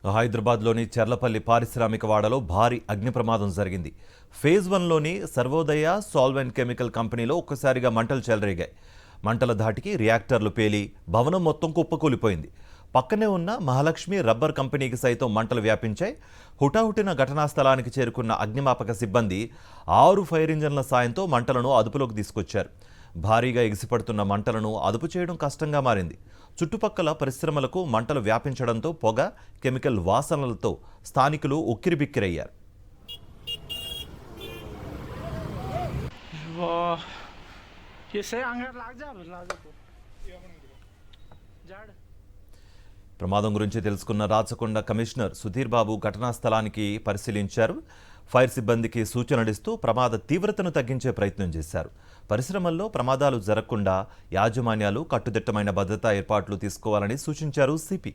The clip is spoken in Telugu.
హైదరాబాద్లోని చెర్లపల్లి పారిశ్రామిక వాడలో భారీ అగ్ని ప్రమాదం జరిగింది. ఫేజ్ 1లోని సర్వోదయ సాల్వెంట్ కెమికల్ కంపెనీలో ఒక్కసారిగా మంటలు చెలరేగాయి. మంటల ధాటికి రియాక్టర్లు పేలి భవనం మొత్తం కుప్పకూలిపోయింది. పక్కనే ఉన్న మహాలక్ష్మి రబ్బర్ కంపెనీకి సైతం మంటలు వ్యాపించాయి. హుటాహుటిన ఘటనా స్థలానికి చేరుకున్న అగ్నిమాపక సిబ్బంది 6 ఫైర్ ఇంజన్ల సాయంతో మంటలను అదుపులోకి తీసుకొచ్చారు. భారీగా ఎగిసిపడుతున్న మంటలను అదుపు చేయడం కష్టంగా మారింది. చుట్టుపక్కల పరిశ్రమలకు మంటలు వ్యాపించడంతో పొగ, కెమికల్ వాసనలతో స్థానికులు ఉక్కిరిబిక్కిరయ్యారు. ప్రమాదం గురించి తెలుసుకున్న రాచకొండ కమిషనర్ సుధీర్ బాబు ఘటనా స్థలానికి పరిశీలించారు. ఫైర్ సిబ్బందికి సూచనలిస్తూ ప్రమాద తీవ్రతను తగ్గించే ప్రయత్నం చేశారు. పరిశ్రమల్లో ప్రమాదాలు జరగకుండా యాజమాన్యాలు కట్టుదిట్టమైన భద్రతా ఏర్పాట్లు తీసుకోవాలని సూచించారు సిపి.